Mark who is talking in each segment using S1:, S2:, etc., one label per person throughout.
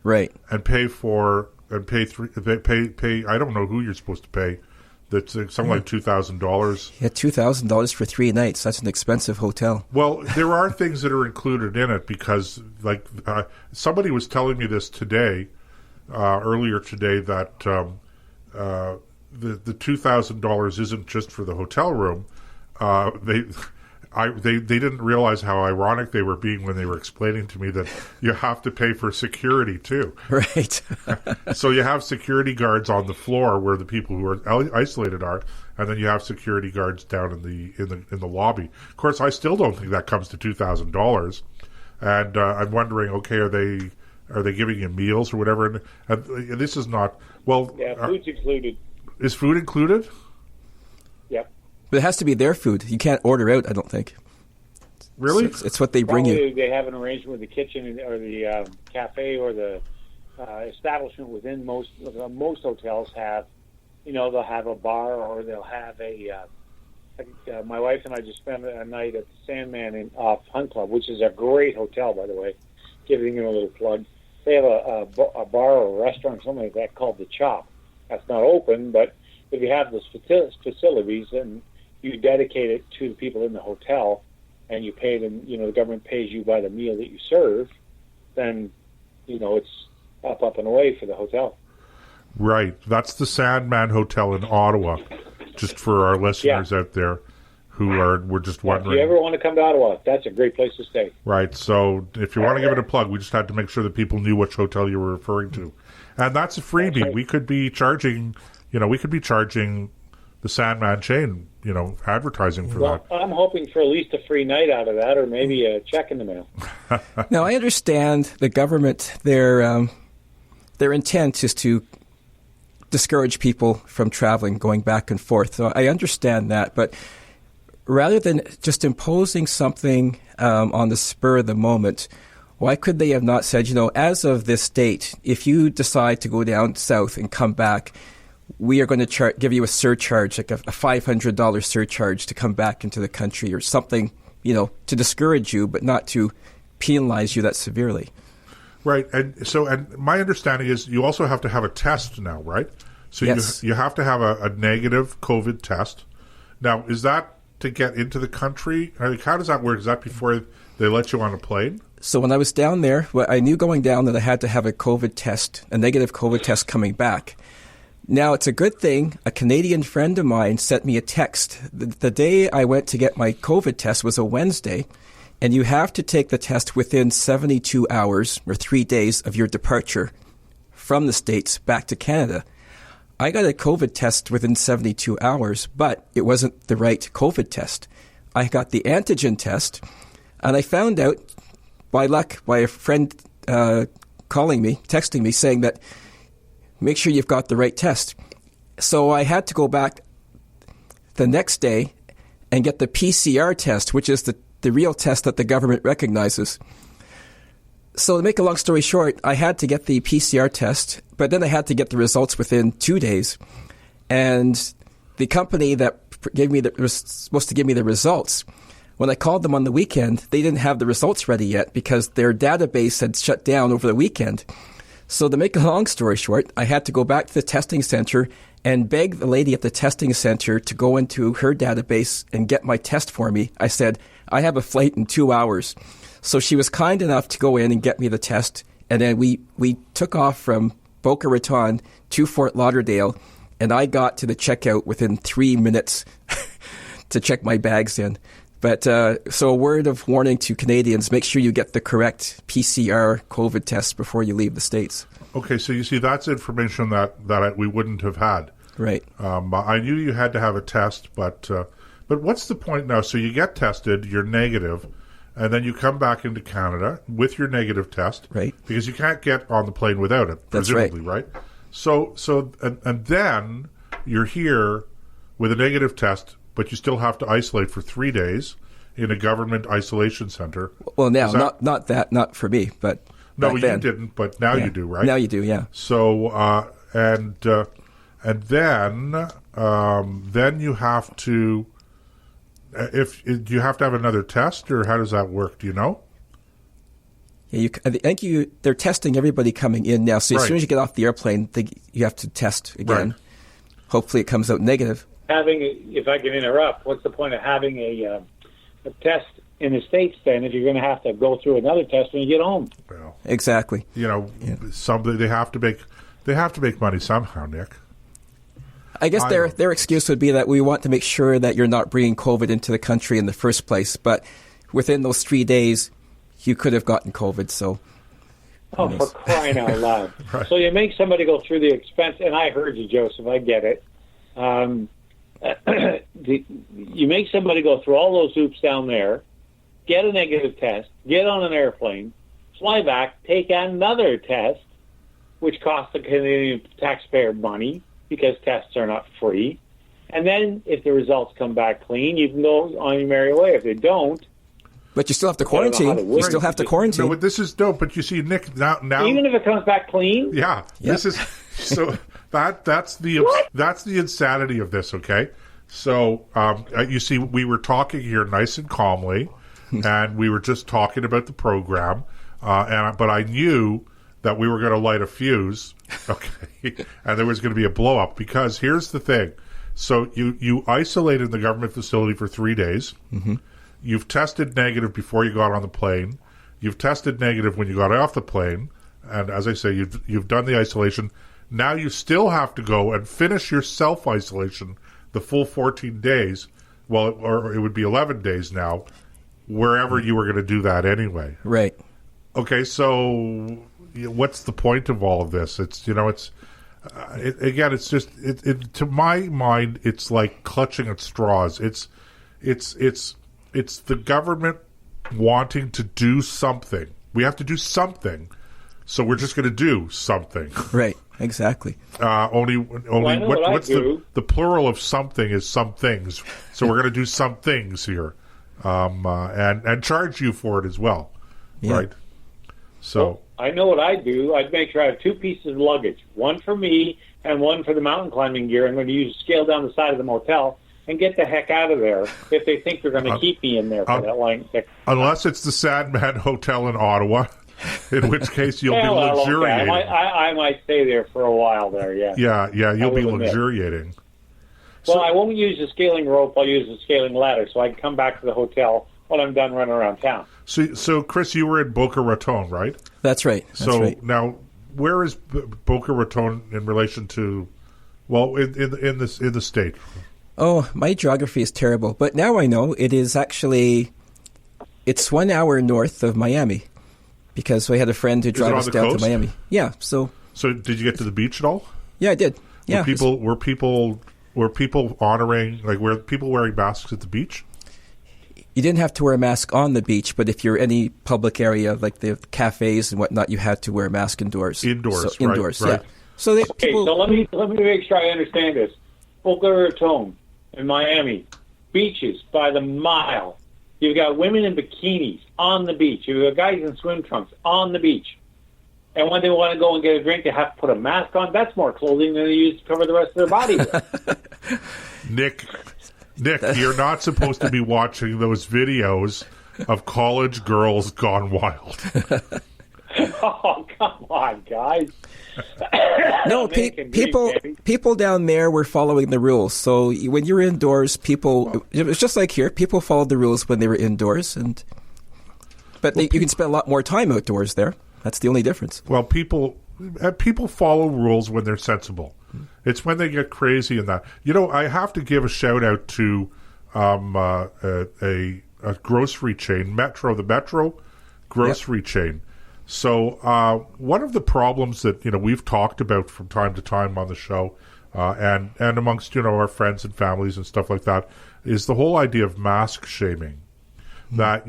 S1: right,
S2: and pay I don't know who you're supposed to pay. That's something like $2,000.
S1: Yeah, $2,000 for 3 nights. That's an expensive hotel.
S2: Well, there are things that are included in it because, like, somebody was telling me this today, earlier today, that the $2,000 isn't just for the hotel room. They didn't realize how ironic they were being when they were explaining to me that you have to pay for security too.
S1: Right.
S2: So you have security guards on the floor where the people who are isolated are, and then you have security guards down in the lobby. Of course, I still don't think that comes to $2,000, and I'm wondering, okay, are they giving you meals or whatever? And this is not well.
S3: Yeah, food's included.
S2: Is food included?
S3: Yep.
S1: But it has to be their food. You can't order out, I don't think.
S2: Really?
S1: It's what they bring you.
S3: They have an arrangement with the kitchen or the cafe or the establishment within most hotels have, they'll have a bar or they'll have my wife and I just spent a night at the Sandman off Hunt Club, which is a great hotel, by the way, giving you a little plug. They have a bar or a restaurant, something like that, called The Chop. That's not open, but if you have those facilities and you dedicate it to the people in the hotel and you pay them, the government pays you by the meal that you serve, then, it's up and away for the hotel.
S2: Right. That's the Sandman Hotel in Ottawa, just for our listeners out there who were just wondering.
S3: If you ever want to come to Ottawa, that's a great place to stay.
S2: Right. So if you want to give it a plug, we just had to make sure that people knew which hotel you were referring to. And that's a freebie. Right. We could be charging the Sandman chain, advertising for that.
S3: I'm hoping for at least a free night out of that, or maybe a check in the mail.
S1: Now, I understand the government, their intent is to discourage people from traveling, going back and forth. So I understand that, but rather than just imposing something on the spur of the moment, why could they have not said, as of this date, if you decide to go down south and come back, we are going to give you a surcharge, like a $500 surcharge to come back into the country or something, to discourage you, but not to penalize you that severely.
S2: Right. And my understanding is you also have to have a test now, right? So
S1: yes.
S2: You have to have a negative COVID test. Now, is that to get into the country? How does that work? Is that before they let you on a plane?
S1: So when I was down there, I knew going down that I had to have a negative COVID test coming back. Now, it's a good thing. A Canadian friend of mine sent me a text. The day I went to get my COVID test was a Wednesday, and you have to take the test within 72 hours or 3 days of your departure from the States back to Canada. I got a COVID test within 72 hours, but it wasn't the right COVID test. I got the antigen test, and I found out, by luck, by a friend texting me, saying that make sure you've got the right test. So I had to go back the next day and get the PCR test, which is the real test that the government recognizes. So to make a long story short, I had to get the PCR test, but then I had to get the results within 2 days. And the company that was supposed to give me the results, when I called them on the weekend, they didn't have the results ready yet because their database had shut down over the weekend. So to make a long story short, I had to go back to the testing center and beg the lady at the testing center to go into her database and get my test for me. I said, I have a flight in 2 hours. So she was kind enough to go in and get me the test. And then we took off from Boca Raton to Fort Lauderdale, and I got to the checkout within 3 minutes to check my bags in. But so a word of warning to Canadians, make sure you get the correct PCR COVID test before you leave the States.
S2: Okay, so you see, that's information that we wouldn't have had.
S1: Right.
S2: I knew you had to have a test, but what's the point now? So you get tested, you're negative, and then you come back into Canada with your negative test.
S1: Right.
S2: Because you can't get on the plane without it,
S1: That's
S2: presumably, right? So and then you're here with a negative test, but you still have to isolate for 3 days in a government isolation center.
S1: Well, now, not for me, but
S2: no, you
S1: then.
S2: didn't, but now you do, right?
S1: Now you do, yeah.
S2: So, and then you have to, do you have to have another test, or how does that work? Do you know?
S1: Yeah, I think they're testing everybody coming in now. So as soon as you get off the airplane, you have to test again. Right. Hopefully, it comes out negative.
S3: If I can interrupt, what's the point of having a test in the States then if you're going to have to go through another test when you get home?
S2: Well,
S1: exactly.
S2: They have to make money somehow, Nick.
S1: I guess their excuse would be that we want to make sure that you're not bringing COVID into the country in the first place. But within those 3 days, you could have gotten COVID. So,
S3: for crying out loud! Right. So you make somebody go through the expense, and I heard you, Joseph. I get it. You make somebody go through all those hoops down there, get a negative test, get on an airplane, fly back, take another test, which costs the Canadian taxpayer money because tests are not free. And then if the results come back clean, you can go on your merry way. If they don't... But
S1: you still have to quarantine. You still have to quarantine.
S2: No, but this is dope. But you see, Nick, now
S3: even if it comes back clean?
S2: Yeah. Yep. This is... So that's the insanity of this, okay? So, you see, we were talking here nice and calmly, and we were just talking about the program, but I knew that we were going to light a fuse, okay, and there was going to be a blow-up, because here's the thing. So you isolated the government facility for 3 days. Mm-hmm. You've tested negative before you got on the plane. You've tested negative when you got off the plane, and as I say, you've done the isolation. Now you still have to go and finish your self-isolation the full 14 days, or it would be 11 days now, wherever you were going to do that anyway.
S1: Right.
S2: Okay, so what's the point of all of this? It's to my mind, it's like clutching at straws. It's the government wanting to do something. We have to do something, so we're just going to do something.
S1: Right. Exactly.
S2: What's the plural of something is some things. So we're going to do some things here, and charge you for it as well, right? So
S3: I know what I do. I'd make sure I have 2 pieces of luggage, one for me and one for the mountain climbing gear. I'm going to use scale down the side of the motel and get the heck out of there if they think they're going to keep me in there for that long.
S2: Unless it's the Sandman Hotel in Ottawa. In which case you'll be luxuriating.
S3: Okay. I might stay there for a while there, yeah.
S2: Yeah, you'll be luxuriating.
S3: Well, I won't use the scaling rope. I'll use the scaling ladder, so I can come back to the hotel when I'm done running around town.
S2: So Chris, you were in Boca Raton, right?
S1: That's right.
S2: Now, where is Boca Raton in relation to, in the state?
S1: Oh, my geography is terrible. But now I know it's 1 hour north of Miami. Because I had a friend who drove us down to Miami. Yeah, so
S2: did you get to the beach at all?
S1: Yeah, I did. Yeah.
S2: Were people honoring, were people wearing masks at the beach?
S1: You didn't have to wear a mask on the beach, but if you're any public area like the cafes and whatnot, you had to wear a mask indoors.
S2: Indoors,
S1: yeah. So
S3: let me make sure I understand this. Boca Raton in Miami, beaches by the mile. You've got women in bikinis on the beach. You've got guys in swim trunks on the beach. And when they want to go and get a drink, they have to put a mask on. That's more clothing than they use to cover the rest of their body with.
S2: Nick, you're not supposed to be watching those videos of college girls gone wild.
S3: Oh, come on, guys.
S1: No, people down there were following the rules. So when you're indoors, it was just like here. People followed the rules when they were indoors, but you can spend a lot more time outdoors there. That's the only difference.
S2: Well, people follow rules when they're sensible. It's when they get crazy and that. I have to give a shout out to a grocery chain, the Metro grocery chain. So one of the problems that we've talked about from time to time on the show, and amongst our friends and families and stuff like that, is the whole idea of mask shaming. Mm-hmm. That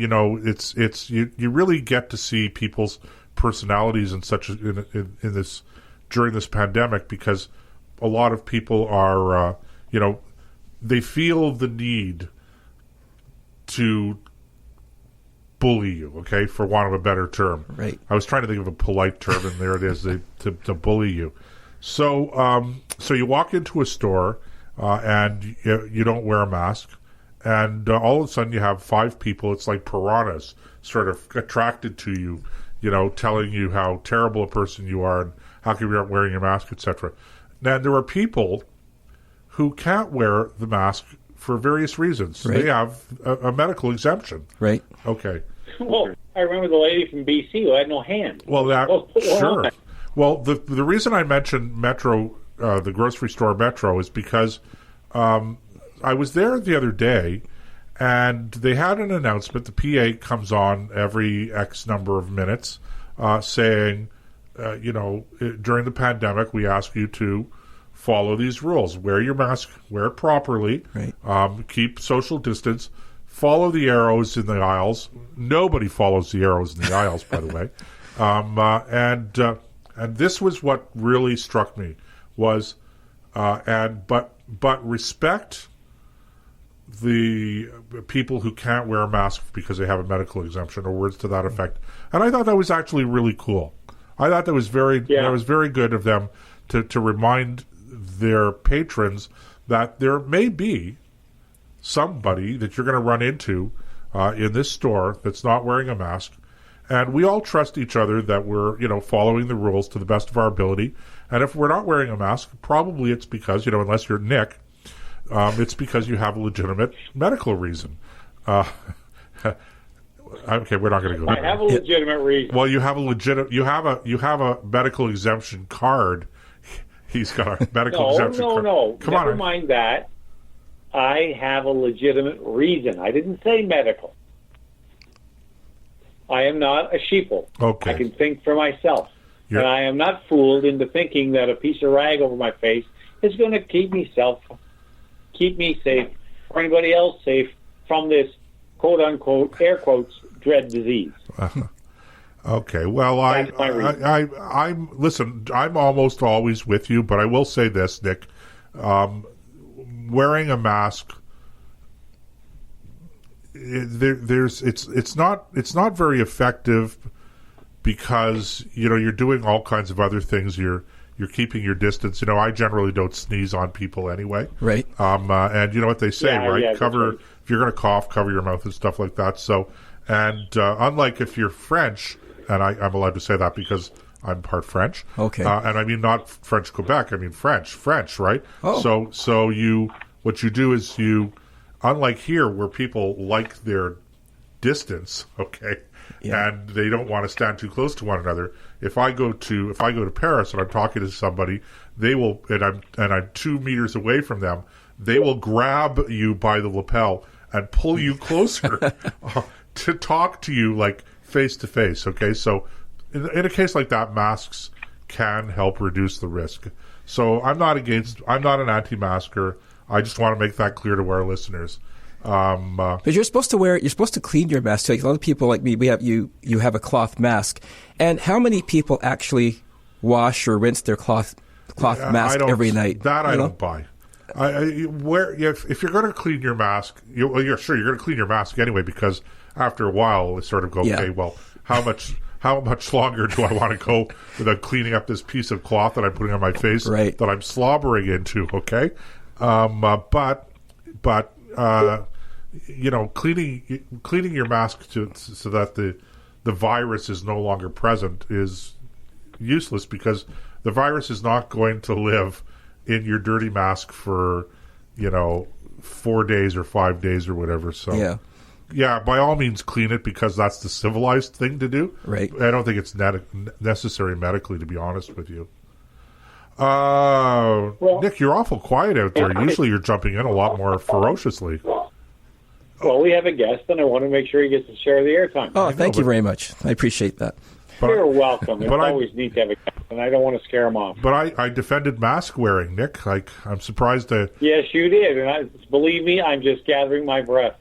S2: it's you really get to see people's personalities in such in this during this pandemic, because a lot of people are they feel the need to bully you, okay, for want of a better term.
S1: Right.
S2: I was trying to think of a polite term, and there it is, to bully you. So you walk into a store, and you don't wear a mask, and all of a sudden you have 5 people, it's like piranhas, sort of attracted to you telling you how terrible a person you are and how come you're not wearing your mask, etc. Now, there are people who can't wear the mask for various reasons.
S1: Right.
S2: They have a medical exemption.
S1: Right.
S2: Okay.
S3: Well, I remember the lady from BC who had no hands.
S2: Well, sure.
S3: On.
S2: Well, the reason I mentioned Metro, the grocery store Metro, is because I was there the other day, and they had an announcement. The PA comes on every X number of minutes saying, during the pandemic, we ask you to follow these rules. Wear your mask, wear it properly,
S1: right.
S2: Keep social distance, follow the arrows in the aisles. Nobody follows the arrows in the aisles, by the way. And this was what really struck me was, but respect the people who can't wear a mask because they have a medical exemption or words to that effect. And I thought that was actually really cool. I thought that was very good of them to remind their patrons that there may be somebody that you're going to run into in this store that's not wearing a mask. And we all trust each other that we're, following the rules to the best of our ability. And if we're not wearing a mask, probably it's because, unless you're Nick, it's because you have a legitimate medical reason. Okay, we're not going to go there.
S3: I have a legitimate reason.
S2: Well, you have a medical exemption card. He's got a medical exemption card.
S3: No.
S2: Come
S3: Never
S2: on.
S3: mind that. I have a legitimate reason. I didn't say medical. I am not a sheeple.
S2: Okay.
S3: I can think for myself. And I am not fooled into thinking that a piece of rag over my face is going to keep me safe, or anybody else safe from this quote-unquote, air quotes, dread disease.
S2: Okay, well, listen, I'm almost always with you, but I will say this, Nick, wearing a mask, it's not very effective because you're doing all kinds of other things. You're keeping your distance. I generally don't sneeze on people anyway.
S1: Right.
S2: And you know what they say, right?
S3: Yeah,
S2: cover if you're going to cough, cover your mouth and stuff like that. So, and unlike if you're French, and I'm allowed to say that because I'm part French.
S1: Okay.
S2: And I mean not French Quebec. I mean French, right?
S1: Oh.
S2: So what you do is unlike here where people like their distance, okay, and they don't want to stand too close to one another. If I go to Paris and I'm talking to somebody, they will, and I'm 2 meters away from them, they will grab you by the lapel and pull you closer to talk to you like face to face. Okay, so in a case like that, masks can help reduce the risk. So I'm not an anti-masker. I just want to make that clear to our listeners.
S1: But you're supposed to clean your mask. Like a lot of people like me, you have a cloth mask. And how many people actually wash or rinse their cloth mask every night?
S2: That I don't buy. If you're going to clean your mask, you're going to clean your mask anyway, because after a while, it sort of go, okay, well, how much longer do I want to go without cleaning up this piece of cloth that I'm putting on my face that I'm slobbering into? Okay, cleaning your mask so that the virus is no longer present is useless, because the virus is not going to live in your dirty mask for 4 days or 5 days or whatever. So yeah, by all means clean it, because that's the civilized thing to do.
S1: Right.
S2: I don't think it's necessary medically, to be honest with you. Nick, you're awful quiet out there. Usually you're jumping in a lot more ferociously.
S3: Well, we have a guest, and I want to make sure he gets a share of the airtime.
S1: Oh, thank you very much. I appreciate that.
S3: You're welcome. It's always neat to have a guest, and I don't want to scare him off.
S2: But I defended mask wearing, Nick. Like, I'm surprised that...
S3: Yes, you did. And believe me, I'm just gathering my breath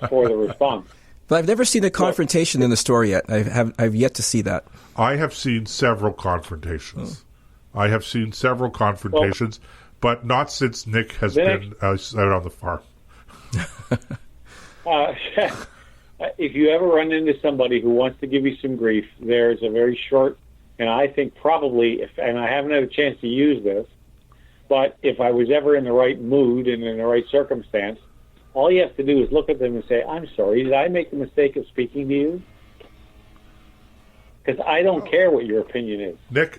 S3: for the response.
S1: But I've never seen a confrontation in the store yet. I've yet to see that.
S2: I have seen several confrontations. But not since Nick has been out on the farm.
S3: If you ever run into somebody who wants to give you some grief, there's a very short, and I think probably, and I haven't had a chance to use this, but if I was ever in the right mood and in the right circumstance, all you have to do is look at them and say, "I'm sorry, did I make the mistake of speaking to you?" because I don't care what your opinion is.
S2: Nick,